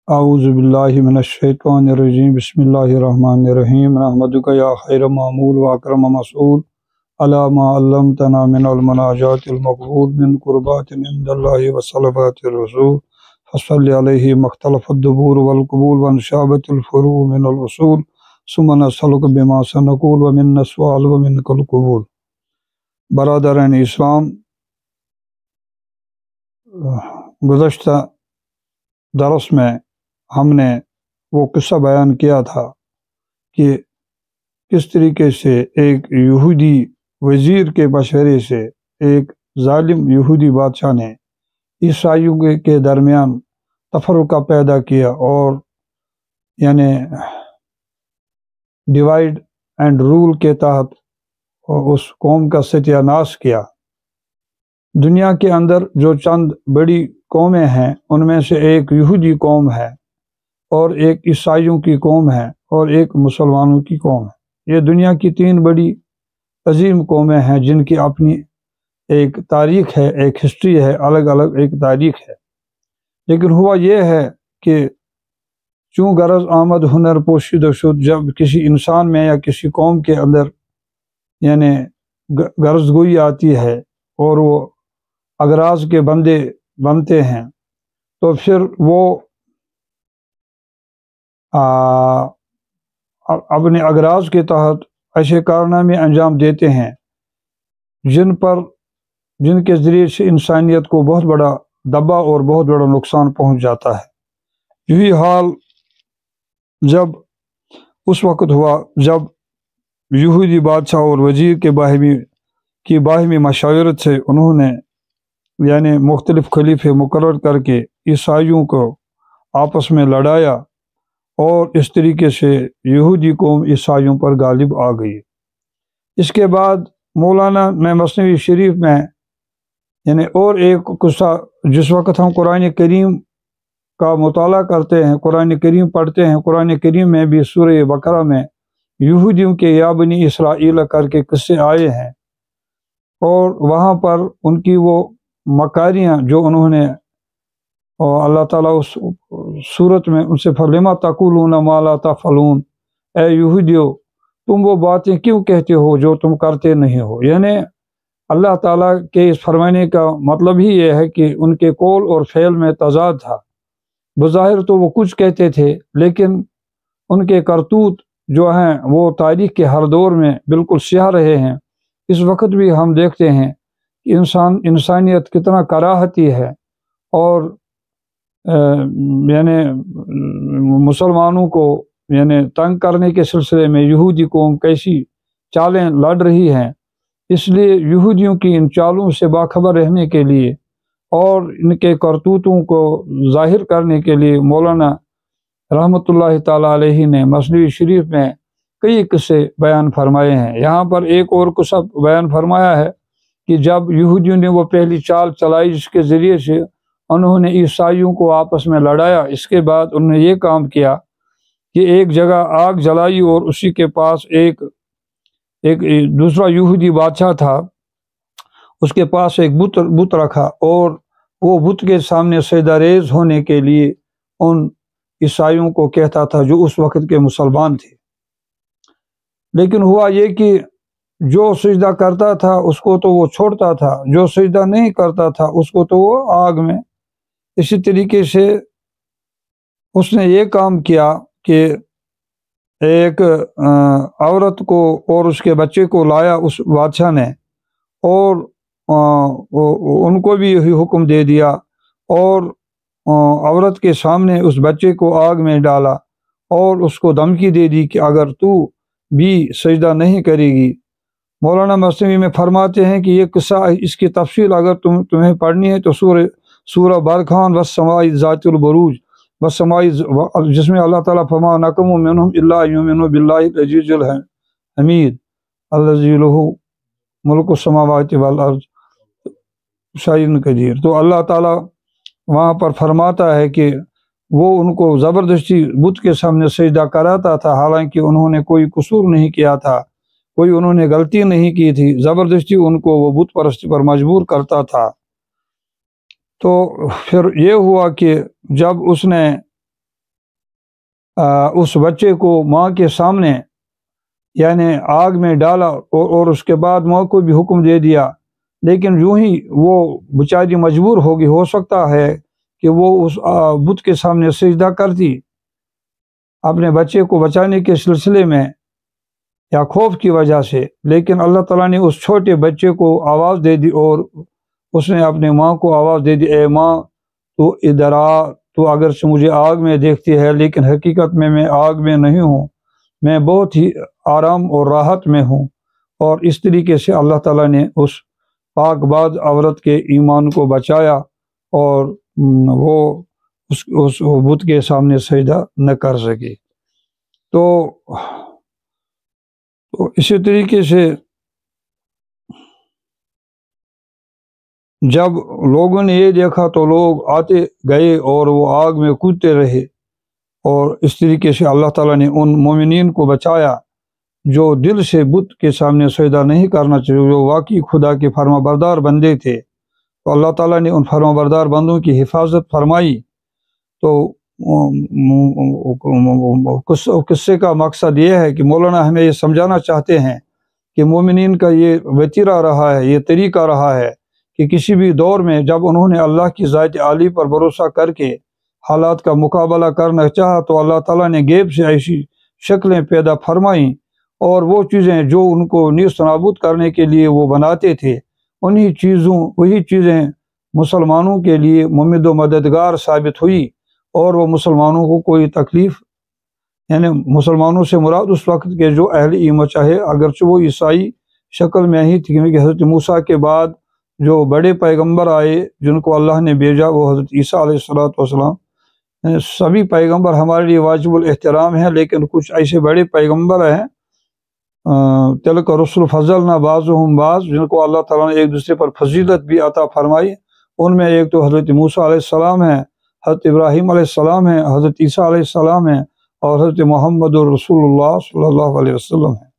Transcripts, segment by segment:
اعوذ باللہ من الشیطان الرجیم بسم اللہ الرحمن الرحیم نحمدک یا خیر معمول و اکرم مسئول علی ما علمتنا من المناجات المقبول من قربات عند اللہ و صلوات الرسول فصلی علیہ مختلف الدبور والقبول وانشابت الفروع من الاصول ثم نسألک بما سنقول ومن السؤال ومنک القبول۔ برادران اسلام، گزشتہ درس میں ہم نے وہ قصہ بیان کیا تھا کہ کس طریقے سے ایک یہودی وزیر کے مشورے سے ایک ظالم یہودی بادشاہ نے عیسائیوں کے درمیان تفرقہ پیدا کیا اور یعنی ڈیوائیڈ اینڈ رول کے تحت اس قوم کا ستیہ ناش کیا۔ دنیا کے اندر جو چند بڑی قومیں ہیں ان میں سے ایک یہودی قوم ہے اور ایک عیسائیوں کی قوم ہے اور ایک مسلمانوں کی قوم ہے۔ یہ دنیا کی تین بڑی عظیم قومیں ہیں جن کی اپنی ایک تاریخ ہے، ایک ہسٹری ہے، الگ الگ ایک تاریخ ہے۔ لیکن ہوا یہ ہے کہ چوں غرض آمد ہنر پوشیدہ شد، جب کسی انسان میں یا کسی قوم کے اندر یعنی غرض گوئی آتی ہے اور وہ اغراض کے بندے بنتے ہیں تو پھر وہ اپنے اغراض کے تحت ایسے کارنامے انجام دیتے ہیں جن کے ذریعے سے انسانیت کو بہت بڑا دبا اور بہت بڑا نقصان پہنچ جاتا ہے۔ یہی حال جب اس وقت ہوا جب یہودی بادشاہ اور وزیر کے باہمی مشاورت سے انہوں نے یعنی مختلف خلیفے مقرر کر کے عیسائیوں کو آپس میں لڑایا اور اس طریقے سے یہودی قوم عیسائیوں پر غالب آ گئی۔ اس کے بعد مولانا نے مثنوی شریف میں یعنی اور ایک قصہ، جس وقت ہم قرآن کریم کا مطالعہ کرتے ہیں، قرآن کریم پڑھتے ہیں، قرآن کریم میں بھی سورہ بقرہ میں یہودیوں کے یا بنی اسرائیل کر کے قصے آئے ہیں اور وہاں پر ان کی وہ مکاریاں جو انہوں نے اللہ تعالیٰ اس صورت میں ان سے فَلِمَ تَقُولُونَ مَا لَا تَفْعَلُونَ، اے یہودیو تم وہ باتیں کیوں کہتے ہو جو تم کرتے نہیں ہو۔ یعنی اللہ تعالیٰ کے اس فرمانے کا مطلب ہی یہ ہے کہ ان کے قول اور فعل میں تضاد تھا۔ بظاہر تو وہ کچھ کہتے تھے لیکن ان کے کرتوت جو ہیں وہ تاریخ کے ہر دور میں بالکل سیاہ رہے ہیں۔ اس وقت بھی ہم دیکھتے ہیں کہ انسانیت کتنا کراہتی ہے اور یعنی مسلمانوں کو یعنی تنگ کرنے کے سلسلے میں یہودی قوم کیسی چالیں لڑ رہی ہیں۔ اس لیے یہودیوں کی ان چالوں سے باخبر رہنے کے لیے اور ان کے کرتوتوں کو ظاہر کرنے کے لیے مولانا رحمۃ اللہ تعالیٰ علیہ نے مثنوی شریف میں کئی قصے بیان فرمائے ہیں۔ یہاں پر ایک اور قصہ بیان فرمایا ہے کہ جب یہودیوں نے وہ پہلی چال چلائی جس کے ذریعے سے انہوں نے عیسائیوں کو آپس میں لڑایا، اس کے بعد انہوں نے یہ کام کیا کہ ایک جگہ آگ جلائی اور اسی کے پاس ایک دوسرا یہودی بادشاہ تھا، اس کے پاس ایک بت رکھا اور وہ بت کے سامنے سجدہ ریز ہونے کے لیے ان عیسائیوں کو کہتا تھا جو اس وقت کے مسلمان تھے۔ لیکن ہوا یہ کہ جو سجدہ کرتا تھا اس کو تو وہ چھوڑتا تھا، جو سجدہ نہیں کرتا تھا اس کو تو وہ آگ میں۔ اسی طریقے سے اس نے یہ کام کیا کہ ایک عورت کو اور اس کے بچے کو لایا اس بادشاہ نے اور ان کو بھی یہی حکم دے دیا اور عورت کے سامنے اس بچے کو آگ میں ڈالا اور اس کو دھمکی دے دی کہ اگر تو بھی سجدہ نہیں کرے گی۔ مولانا مثنوی میں فرماتے ہیں کہ یہ قصہ، اس کی تفصیل اگر تمہیں پڑھنی ہے تو سورہ برخان والسماء ذات البروج والسماء، جس میں اللہ تعالیٰ فما نقموا منہم الا ان یؤمنوا باللہ العزیز الحمید الذی لہ ملک السماوات والارض شیء قدیر۔ تو اللہ تعالیٰ وہاں پر فرماتا ہے کہ وہ ان کو زبردستی بت کے سامنے سجدہ کراتا تھا، حالانکہ انہوں نے کوئی قصور نہیں کیا تھا، کوئی انہوں نے غلطی نہیں کی تھی، زبردستی ان کو وہ بت پرستی پر مجبور کرتا تھا۔ تو پھر یہ ہوا کہ جب اس نے اس بچے کو ماں کے سامنے یعنی آگ میں ڈالا اور اس کے بعد ماں کو بھی حکم دے دیا، لیکن یوں ہی وہ بیچاری مجبور ہوگی، ہو سکتا ہے کہ وہ اس بت کے سامنے سجدہ کرتی اپنے بچے کو بچانے کے سلسلے میں یا خوف کی وجہ سے، لیکن اللہ تعالیٰ نے اس چھوٹے بچے کو آواز دے دی اور اس نے اپنے ماں کو آواز دے دی، اے ماں تو ادھر آ، تو اگرچہ مجھے آگ میں دیکھتی ہے لیکن حقیقت میں آگ میں نہیں ہوں، میں بہت ہی آرام اور راحت میں ہوں۔ اور اس طریقے سے اللہ تعالیٰ نے اس پاک باز عورت کے ایمان کو بچایا اور وہ اس بت کے سامنے سجدہ نہ کر سکی۔ تو اسی طریقے سے جب لوگوں نے یہ دیکھا تو لوگ آتے گئے اور وہ آگ میں کودتے رہے، اور اس طریقے سے اللہ تعالیٰ نے ان مومنین کو بچایا جو دل سے بت کے سامنے سجدہ نہیں کرنا چاہیے، جو واقعی خدا کے فرما بردار بندے تھے، تو اللہ تعالیٰ نے ان فرما بردار بندوں کی حفاظت فرمائی۔ تو قصے کا مقصد یہ ہے کہ مولانا ہمیں یہ سمجھانا چاہتے ہیں کہ مومنین کا یہ وتیرہ رہا ہے، یہ طریقہ رہا ہے کہ کسی بھی دور میں جب انہوں نے اللہ کی ذات عالی پر بھروسہ کر کے حالات کا مقابلہ کرنا چاہا تو اللہ تعالیٰ نے غیب سے ایسی شکلیں پیدا فرمائیں، اور وہ چیزیں جو ان کو نیست نابود کرنے کے لیے وہ بناتے تھے، وہی چیزیں مسلمانوں کے لیے ممد و مددگار ثابت ہوئی، اور وہ مسلمانوں کو کوئی تکلیف، یعنی مسلمانوں سے مراد اس وقت کے جو اہل ایمان، چاہے اگرچہ وہ عیسائی شکل میں ہی تھی، کیونکہ حضرت موسیٰ کے بعد جو بڑے پیغمبر آئے جن کو اللہ نے بھیجا وہ حضرت عیسیٰ علیہ السلام، سبھی پیغمبر ہمارے لیے واجب الاحترام ہیں، لیکن کچھ ایسے بڑے پیغمبر ہیں تلک رسول فضلنا بعضهم بعض، جن کو اللہ تعالیٰ نے ایک دوسرے پر فضیلت بھی عطا فرمائی۔ ان میں ایک تو حضرت موسیٰ علیہ السلام ہیں، حضرت ابراہیم علیہ السلام ہیں، حضرت عیسیٰ علیہ السلام ہیں، اور حضرت محمد رسول اللہ صلی اللہ علیہ وسلم ہیں۔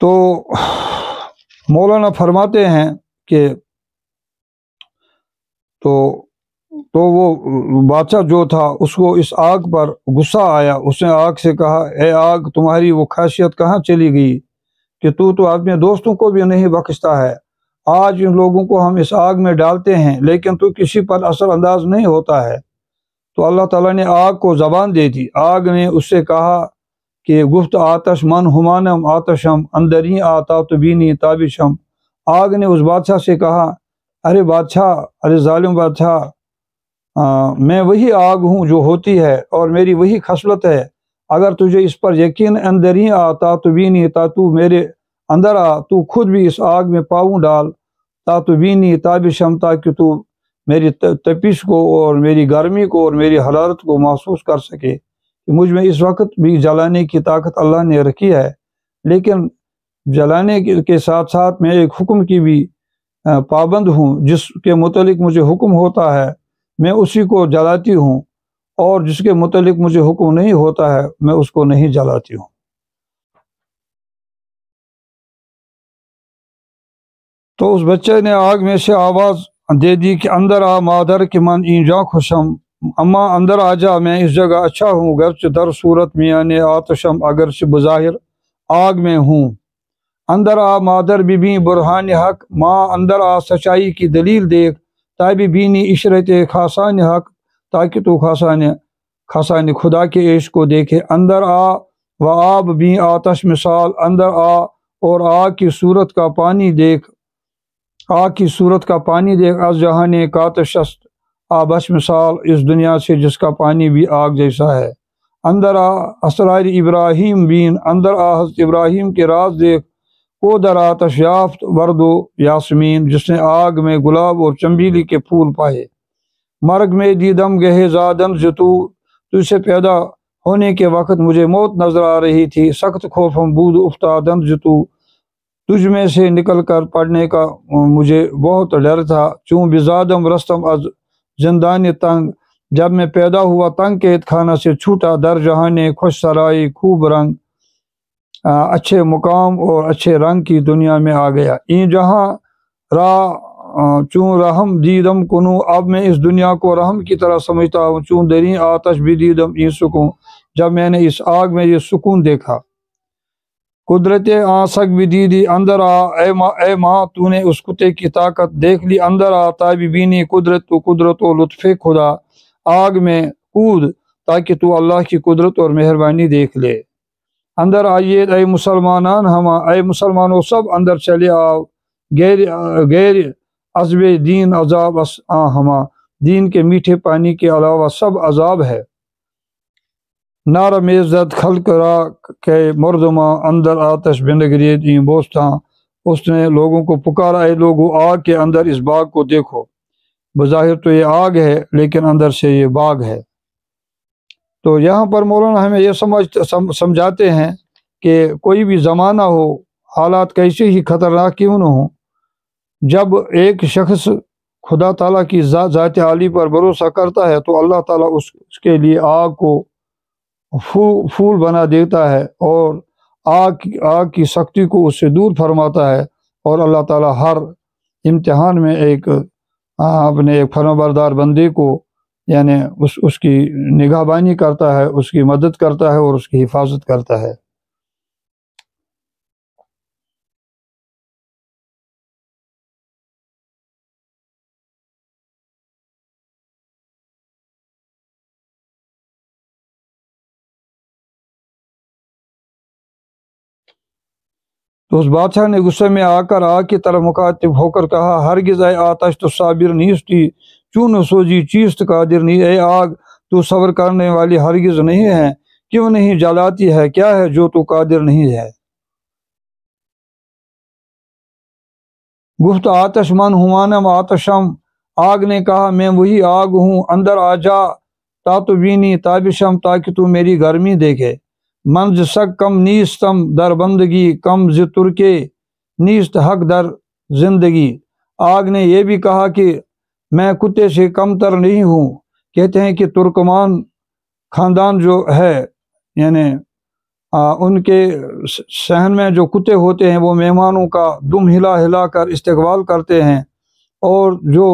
تو مولانا فرماتے ہیں کہ تو وہ بادشاہ جو تھا اس کو اس آگ پر غصہ آیا، اس نے آگ سے کہا، اے آگ تمہاری وہ خاصیت کہاں چلی گئی کہ تو اپنے دوستوں کو بھی نہیں بخشتا ہے، آج ان لوگوں کو ہم اس آگ میں ڈالتے ہیں لیکن تو کسی پر اثر انداز نہیں ہوتا ہے۔ تو اللہ تعالیٰ نے آگ کو زبان دے دی، آگ نے اس سے کہا کہ گفت آتش من ہمانم آتشم اندری آتا تو بینی تابشم، آگ نے اس بادشاہ سے کہا، ارے بادشاہ، ارے ظالم بادشاہ، میں وہی آگ ہوں جو ہوتی ہے اور میری وہی خصلت ہے، اگر تجھے اس پر یقین اندری آتا تو بینی، تا تو میرے اندر آ، تو خود بھی اس آگ میں پاؤں ڈال، تا تو بینی تابشم، تاکہ تو میری تپش کو اور میری گرمی کو اور میری حرارت کو محسوس کر سکے کہ مجھ میں اس وقت بھی جلانے کی طاقت اللہ نے رکھی ہے، لیکن جلانے کے ساتھ ساتھ میں ایک حکم کی بھی پابند ہوں، جس کے متعلق مجھے حکم ہوتا ہے میں اسی کو جلاتی ہوں، اور جس کے متعلق مجھے حکم نہیں ہوتا ہے میں اس کو نہیں جلاتی ہوں۔ تو اس بچے نے آگ میں سے آواز دے دی کہ اندر آ مادر کہ من اینجا خوشم، اما اندر آ جا، میں اس جگہ اچھا ہوں، گرچہ در صورت میاں آتشم، اگرچہ بظاہر آگ میں ہوں۔ اندر آ مادر بی برہان حق، ماں اندر آ سچائی کی دلیل دیکھ، تابی بینی عشرت خاصان حق، تاکہ تو خاصان خدا کے عشق کو دیکھے۔ اندر آ و آب بھی آتش مثال، اندر آ اور آگ کی صورت کا پانی دیکھ، آگ کی صورت کا پانی دیکھ، از جہان کاتشست آبش مثال، اس دنیا سے جس کا پانی بھی آگ جیسا ہے۔ اندر آ اسرار ابراہیم بین، اندر آ حضرت ابراہیم کے راز دیکھ، وہ در آتش یافت ورد و یاسمین، جس نے آگ میں گلاب اور چنبیلی کے پھول پائے۔ مرگ میں دیدم گہے زادن زتو، تجھ سے پیدا ہونے کے وقت مجھے موت نظر آ رہی تھی، سخت خوفم بود افتادن زتو، تجھ میں سے نکل کر پڑنے کا مجھے بہت ڈر تھا۔ چون بزادم رستم از زندان تنگ، جب میں پیدا ہوا تنگ قید خانہ سے چھوٹا، در جہان خوش سرائی خوب رنگ، اچھے مقام اور اچھے رنگ کی دنیا میں آ گیا۔ این جہاں را چون رحم دیدم کنوں، اب میں اس دنیا کو رحم کی طرح سمجھتا ہوں، چون دریں آتش بھی دیدم این سکون، جب میں نے اس آگ میں یہ سکون دیکھا۔ قدرت آنسک بھی دیدی اندر آ، اے ماں تو نے اس کتے کی طاقت دیکھ لی، اندر آ تابی بینی قدرت تو قدرت و لطف خدا، آگ میں کود تاکہ تو اللہ کی قدرت اور مہربانی دیکھ لے۔ اندر آئیے اے مسلمانان ہما، اے مسلمانوں سب اندر چلے آؤ، غیر عذب دین عذاب ہما، دین کے میٹھے پانی کے علاوہ سب عذاب ہے۔ نار میزد خلق را کہ مردما، اندر آتش بندگریت این بوستاں، اس نے لوگوں کو پکارا، اے لوگوں آگ کے اندر اس باغ کو دیکھو، بظاہر تو یہ آگ ہے لیکن اندر سے یہ باغ ہے۔ تو یہاں پر مولانا ہمیں یہ سمجھاتے ہیں کہ کوئی بھی زمانہ ہو، حالات کیسے ہی خطرناک کیوں نہ ہوں، جب ایک شخص خدا تعالیٰ کی ذات عالی پر بھروسہ کرتا ہے تو اللہ تعالیٰ اس کے لیے آگ کو پھول بنا دیتا ہے اور آگ کی سختی کو اس سے دور فرماتا ہے، اور اللہ تعالیٰ ہر امتحان میں اپنے ایک فرمانبردار بندے کو یعنی اس کی نگہبانی کرتا ہے، اس کی مدد کرتا ہے اور اس کی حفاظت کرتا ہے۔ تو اس بادشاہ نے غصے میں آ کر آگ کی طرف مخاطب ہو کر کہا، ہرگز اے آتش تو صابر نیستی، چون سوجی چیست قادر نہیں، اے آگ تو صبر کرنے والی ہرگز نہیں ہے، کیوں نہیں جلاتی ہے، کیا ہے جو تو قادر نہیں ہے۔ گفت آتش من ہمانم آتشم، آگ نے کہا میں وہی آگ ہوں، اندر آ جا تا تو بینی تابشم، تاکہ تو میری گرمی دیکھے۔ منز سک کم نیستم در بندگی، کم ز ترکے نیست حق در زندگی۔ آگ نے یہ بھی کہا کہ میں کتے سے کم تر نہیں ہوں۔ کہتے ہیں کہ ترکمان خاندان جو ہے یعنی ان کے صحن میں جو کتے ہوتے ہیں وہ مہمانوں کا دم ہلا ہلا کر استقبال کرتے ہیں، اور جو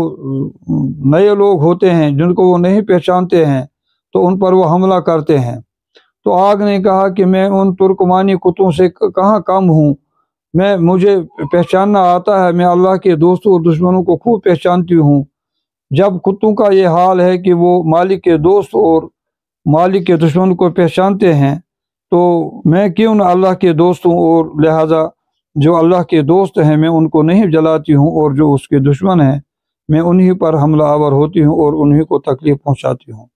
نئے لوگ ہوتے ہیں جن کو وہ نہیں پہچانتے ہیں تو ان پر وہ حملہ کرتے ہیں۔ تو آگ نے کہا کہ میں ان ترکمانی کتوں سے کہاں کم ہوں، مجھے پہچاننا آتا ہے، میں اللہ کے دوستوں اور دشمنوں کو خوب پہچانتی ہوں۔ جب کتوں کا یہ حال ہے کہ وہ مالک کے دوست اور مالک کے دشمن کو پہچانتے ہیں، تو میں کیوں نہ اللہ کے دوست ہوں، اور لہٰذا جو اللہ کے دوست ہیں میں ان کو نہیں جلاتی ہوں، اور جو اس کے دشمن ہیں میں انہی پر حملہ آور ہوتی ہوں اور انہی کو تکلیف پہنچاتی ہوں۔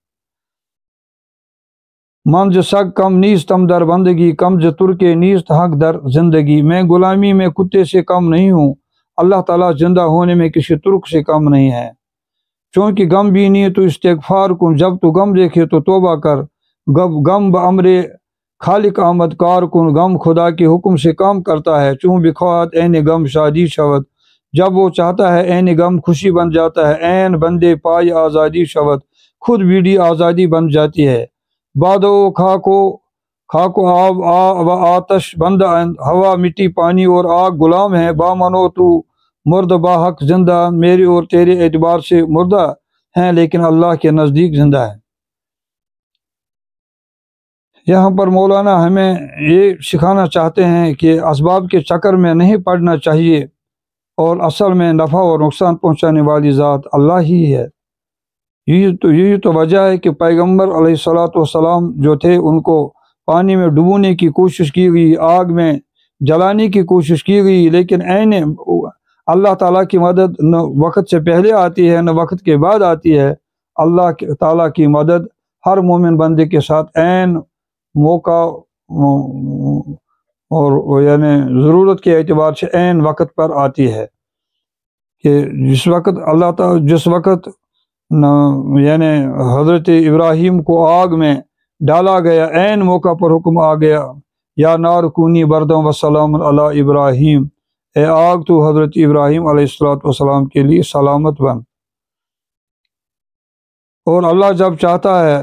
منز سگ کم نیستم در بندگی، کم ز ترکے نیست حق در زندگی۔ میں غلامی میں کتے سے کم نہیں ہوں، اللہ تعالیٰ زندہ ہونے میں کسی ترک سے کم نہیں ہے۔ چونکہ غم بینی تو استغفار کن، جب تو غم دیکھے تو توبہ کر، غم بامر خالق آمد کار کن، غم خدا کے حکم سے کام کرتا ہے۔ چون بخواہد عین غم شادی شود، جب وہ چاہتا ہے عین غم خوشی بن جاتا ہے۔ عین بندے پائی آزادی شود، خود بیڑی آزادی بن جاتی ہے۔ بادو خاک و آب و آتش بند، ہوا مٹی پانی اور آگ غلام ہے۔ بامنو تو مرد با حق زندہ، میرے اور تیرے اعتبار سے مردہ ہیں لیکن اللہ کے نزدیک زندہ ہے۔ یہاں پر مولانا ہمیں یہ سکھانا چاہتے ہیں کہ اسباب کے چکر میں نہیں پڑنا چاہیے، اور اصل میں نفع اور نقصان پہنچانے والی ذات اللہ ہی ہے۔ یہی تو وجہ ہے کہ پیغمبر علیہ السلام جو تھے ان کو پانی میں ڈبونے کی کوشش کی گئی، آگ میں جلانے کی کوشش کی گئی، لیکن عین اللہ تعالیٰ کی مدد نہ وقت سے پہلے آتی ہے نہ وقت کے بعد آتی ہے۔ اللہ تعالیٰ کی مدد ہر مومن بندے کے ساتھ عین موقع اور یعنی ضرورت کے اعتبار سے عین وقت پر آتی ہے، کہ جس وقت یعنی حضرت ابراہیم کو آگ میں ڈالا گیا، عین موقع پر حکم آ گیا، یا نار کونی بردم و سلام علی ابراہیم، اے آگ تو حضرت ابراہیم علیہ السلام کے لیے سلامت بن۔ اور اللہ جب چاہتا ہے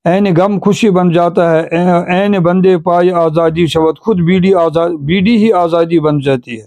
عین غم خوشی بن جاتا ہے، عین بندے پائی آزادی شود، خود بیڑی ہی آزادی بن جاتی ہے۔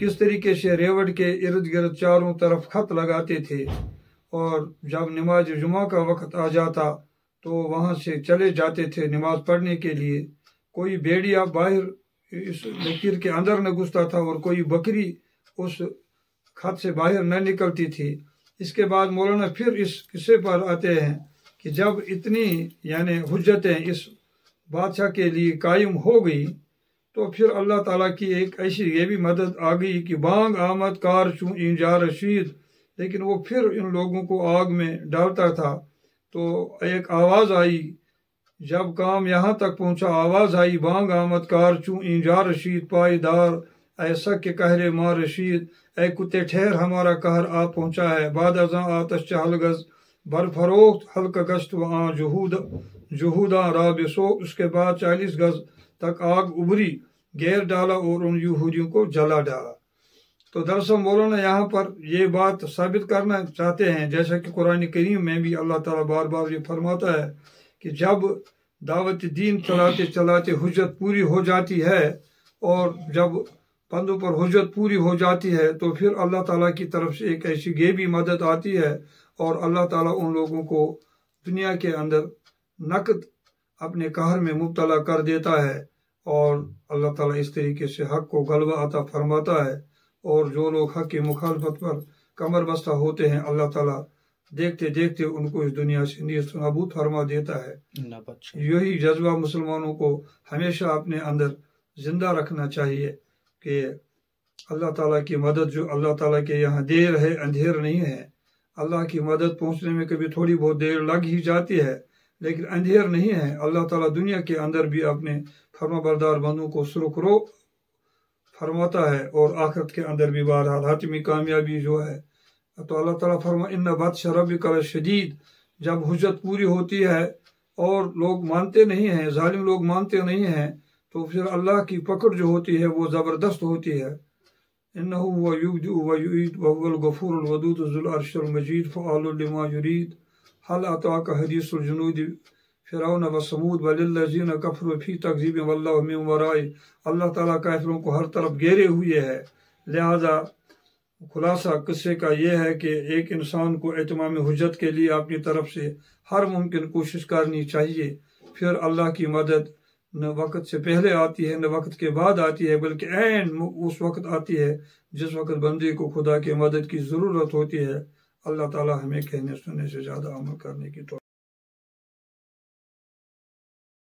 کس طریقے سے ریوڑ کے ارد گرد چاروں طرف خط لگاتے تھے، اور جب نماز جمعہ کا وقت آ جاتا تو وہاں سے چلے جاتے تھے نماز پڑھنے کے لیے۔ کوئی بھیڑیا باہر اس لکیر کے اندر نہ گھستا تھا اور کوئی بکری اس خط سے باہر نہ نکلتی تھی۔ اس کے بعد مولانا پھر اس قصے پر آتے ہیں کہ جب اتنی حجتیں اس بادشاہ کے لیے قائم ہو گئی تو پھر اللہ تعالیٰ کی ایک ایسی یہ بھی مدد آ گئی کہ بانگ آمد کار چوں اینجا رشید، لیکن وہ پھر ان لوگوں کو آگ میں ڈالتا تھا تو ایک آواز آئی، جب کام یہاں تک پہنچا آواز آئی، بانگ آمد کار چوں اینجا رشید، پائیدار اے سک کے قہر ماں رشید، اے کتے ٹھہر ہمارا قہر آ پہنچا ہے، بعد ازاں آتش چہل گز بر فروخت حلق گشت و آن جہوداں رابسو، اس کے بعد 40 گز تک آگ ابری، گیر ڈالا اور ان یہودیوں کو جلا ڈالا۔ تو دراصل مولانا یہاں پر یہ بات ثابت کرنا چاہتے ہیں، جیسا کہ قرآن کریم میں بھی اللہ تعالیٰ بار بار یہ فرماتا ہے کہ جب دعوت دین چلاتے چلاتے حجت پوری ہو جاتی ہے، اور جب بندوں پر حجت پوری ہو جاتی ہے تو پھر اللہ تعالیٰ کی طرف سے ایک ایسی غیبی مدد آتی ہے، اور اللہ تعالیٰ ان لوگوں کو دنیا کے اندر نقد اپنے قہر میں مبتلا کر دیتا ہے، اور اللہ تعالیٰ اس طریقے سے حق کو غلبہ عطا فرماتا ہے، اور جو لوگ حق کی مخالفت پر کمر بستہ ہوتے ہیں اللہ تعالیٰ دیکھتے دیکھتے ان کو اس دنیا سے نیست نابود فرما دیتا ہے۔ یہی جذبہ مسلمانوں کو ہمیشہ اپنے اندر زندہ رکھنا چاہیے کہ اللہ تعالیٰ کی مدد جو اللہ تعالیٰ کے یہاں دیر ہے اندھیر نہیں ہے۔ اللہ کی مدد پہنچنے میں کبھی تھوڑی بہت دیر لگ ہی جاتی ہے، لیکن اندھیر نہیں ہے۔ اللہ تعالیٰ دنیا کے اندر بھی اپنے فرما بردار بندوں کو سرخرو فرماتا ہے، اور آخرت کے اندر بھی بہرحال حتمی کامیابی جو ہے۔ تو اللہ تعالیٰ فرما ان بطش ربک لشدید، جب حجت پوری ہوتی ہے اور لوگ مانتے نہیں ہیں، ظالم لوگ مانتے نہیں ہیں، تو پھر اللہ کی پکڑ جو ہوتی ہے وہ زبردست ہوتی ہے۔ انہ هو یبدئ ویعید وهو الغفور الودود ذو العرش المجید فعال لما یرید هل اتاک حدیث الجنود فرعون وثمود بل الذین کفروا فی تکذیب واللہ من ورائہ۔ اللہ تعالیٰ کافروں کو ہر طرف گھیرے ہوئے ہے، لہذا خلاصہ قصے کا یہ ہے کہ ایک انسان کو اتمام حجت کے لیے اپنی طرف سے ہر ممکن کوشش کرنی چاہیے، پھر اللہ کی مدد نہ وقت سے پہلے آتی ہے نہ وقت کے بعد آتی ہے، بلکہ عین اس وقت آتی ہے جس وقت بندے کو خدا کی مدد کی ضرورت ہوتی ہے۔ اللہ تعالیٰ ہمیں کہنے سننے سے زیادہ عمل کرنے کی توفیق